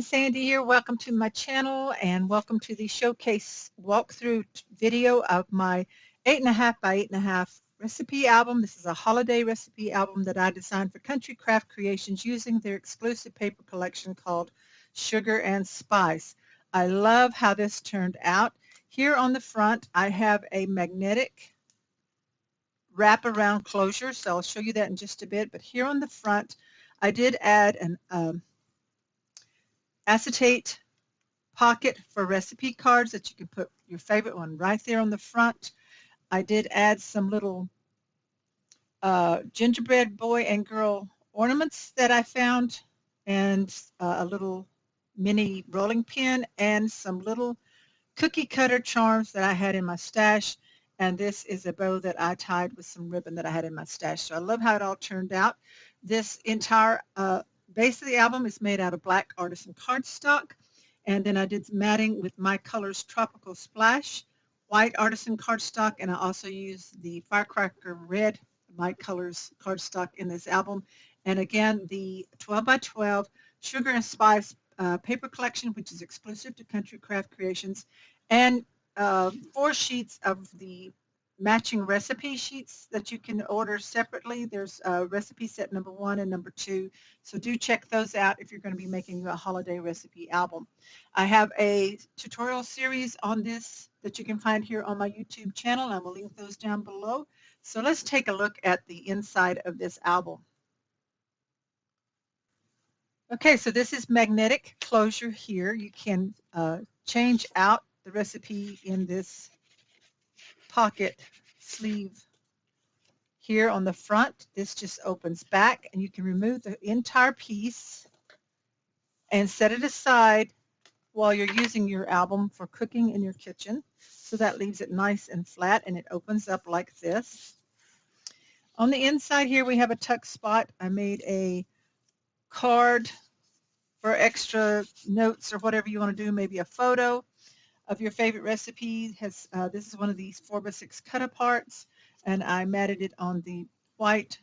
Sandy here. Welcome to my channel and welcome to the showcase walkthrough video of my 8.5 by 8.5 recipe album. This is a holiday recipe album that I designed for Country Craft Creations using their exclusive paper collection called Sugar and Spice. I love how this turned out. Here on the front I have a magnetic wraparound closure, so I'll show you that in just a bit. But here on the front I did add an acetate pocket for recipe cards that you can put your favorite one right there on the front. I did add some little gingerbread boy and girl ornaments that I found, and a little mini rolling pin and some little cookie cutter charms that I had in my stash. And this is a bow that I tied with some ribbon that I had in my stash. So I love how it all turned out. This entire base of the album is made out of black artisan cardstock, and then I did matting with My Colors Tropical Splash, white artisan cardstock, and I also used the Firecracker Red My Colors cardstock in this album. And again, the 12 by 12 Sugar and Spice paper collection, which is exclusive to Country Craft Creations, and 4 sheets of the matching recipe sheets that you can order separately. There's recipe set number 1 and number 2, so do check those out if you're going to be making a holiday recipe album. I have a tutorial series on this that you can find here on my YouTube channel. I will link those down below. So let's take a look at the inside of this album. Okay, so this is magnetic closure here. You can change out the recipe in this pocket sleeve here on the front. This just opens back and you can remove the entire piece and set it aside while you're using your album for cooking in your kitchen. So that leaves it nice and flat, and it opens up like this. On the inside here we have a tuck spot. I made a card for extra notes or whatever you want to do, maybe a photo of your favorite recipe. This is one of these 4x6 cut-aparts, and I matted it on the white,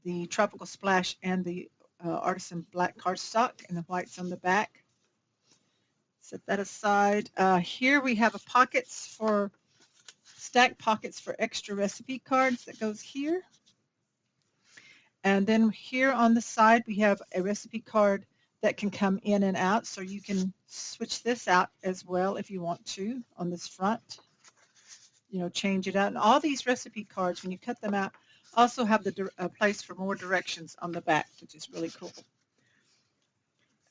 the Tropical Splash, and the artisan black cardstock, and the white's on the back. Set that aside. Here we have stacked pockets for extra recipe cards that goes here. And then here on the side we have a recipe card that can come in and out, so you can switch this out as well if you want to on this front. Change it out. And all these recipe cards, when you cut them out, also have the place for more directions on the back, which is really cool.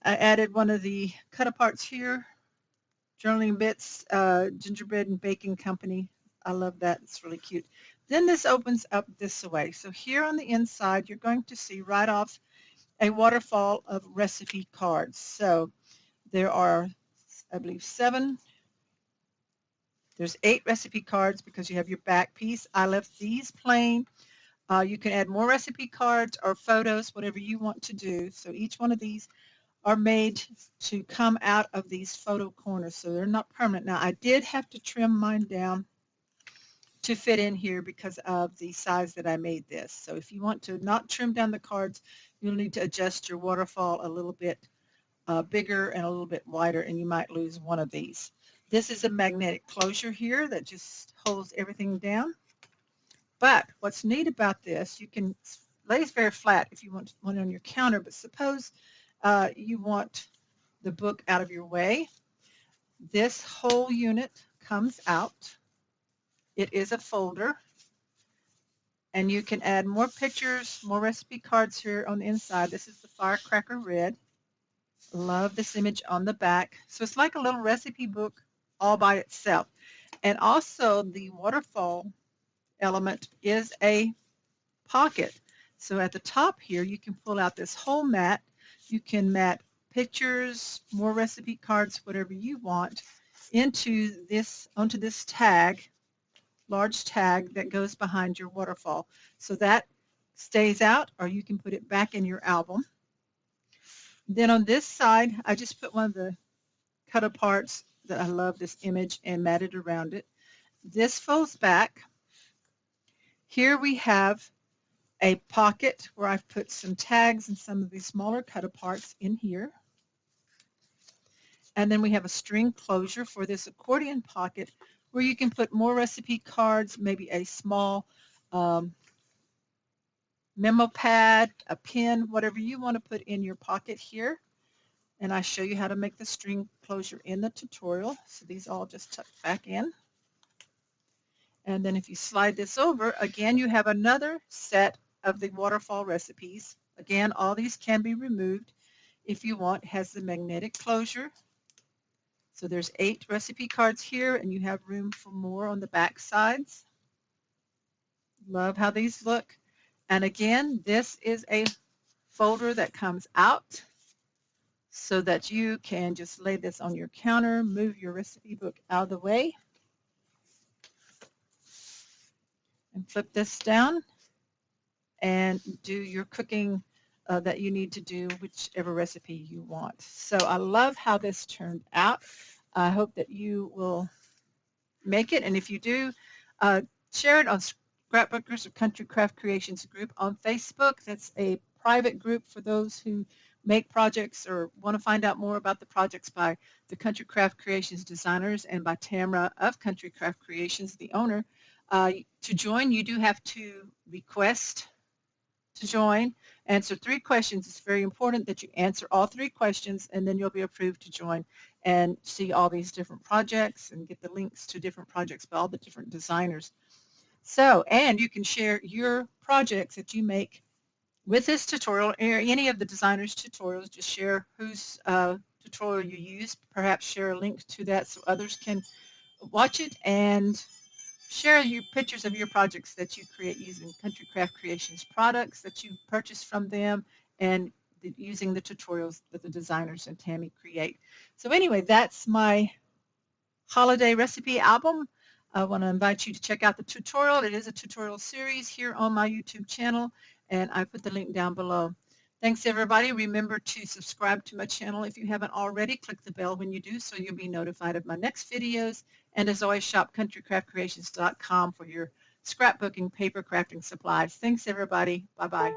I added one of the cut-aparts here, journaling bits, Gingerbread and Baking Company. I love that. It's really cute. Then this opens up this way. So here on the inside, you're going to see right off a waterfall of recipe cards. So there are, I believe, 7. There's 8 recipe cards because you have your back piece. I left these plain. You can add more recipe cards or photos, whatever you want to do. So each one of these are made to come out of these photo corners, so they're not permanent. Now I did have to trim mine down to fit in here because of the size that I made this. So if you want to not trim down the cards, you'll need to adjust your waterfall a little bit bigger and a little bit wider, and you might lose one of these. This is a magnetic closure here that just holds everything down. But what's neat about this, you can lay it very flat if you want one on your counter, but suppose you want the book out of your way. This whole unit comes out. It is a folder, and you can add more pictures, more recipe cards here on the inside. This is the Firecracker Red. Love this image on the back. So it's like a little recipe book all by itself. And also the waterfall element is a pocket. So at the top here, you can pull out this whole mat. You can mat pictures, more recipe cards, whatever you want, onto this tag, large tag that goes behind your waterfall. So that stays out, or you can put it back in your album. Then on this side, I just put one of the cut-aparts that I love this image and matted around it. This folds back. Here we have a pocket where I've put some tags and some of these smaller cut-aparts in here. And then we have a string closure for this accordion pocket where you can put more recipe cards, maybe a small um, memo pad, a pen, whatever you want to put in your pocket here. And I show you how to make the string closure in the tutorial. So these all just tuck back in. And then if you slide this over, again, you have another set of the waterfall recipes. Again, all these can be removed if you want. It has the magnetic closure. So there's 8 recipe cards here, and you have room for more on the back sides. Love how these look. And again, this is a folder that comes out so that you can just lay this on your counter, move your recipe book out of the way, and flip this down and do your cooking that you need to do, whichever recipe you want. So I love how this turned out. I hope that you will make it, and if you do, share it on Scrapbookers or Country Craft Creations group on Facebook. That's a private group for those who make projects or want to find out more about the projects by the Country Craft Creations designers and by Tamra of Country Craft Creations, the owner. To join, you do have to request to join, answer 3 questions. It's very important that you answer all 3 questions, and then you'll be approved to join and see all these different projects and get the links to different projects by all the different designers. So, and you can share your projects that you make with this tutorial or any of the designers' tutorials. Just share whose tutorial you use, perhaps share a link to that so others can watch it, and share your pictures of your projects that you create using Country Craft Creations products that you purchase from them, and using the tutorials that the designers and Tammy create. So anyway, that's my holiday recipe album. I want to invite you to check out the tutorial. It is a tutorial series here on my YouTube channel, and I put the link down below. Thanks, everybody. Remember to subscribe to my channel if you haven't already. Click the bell when you do so you'll be notified of my next videos. And as always, shop countrycraftcreations.com for your scrapbooking, paper crafting supplies. Thanks, everybody. Bye-bye.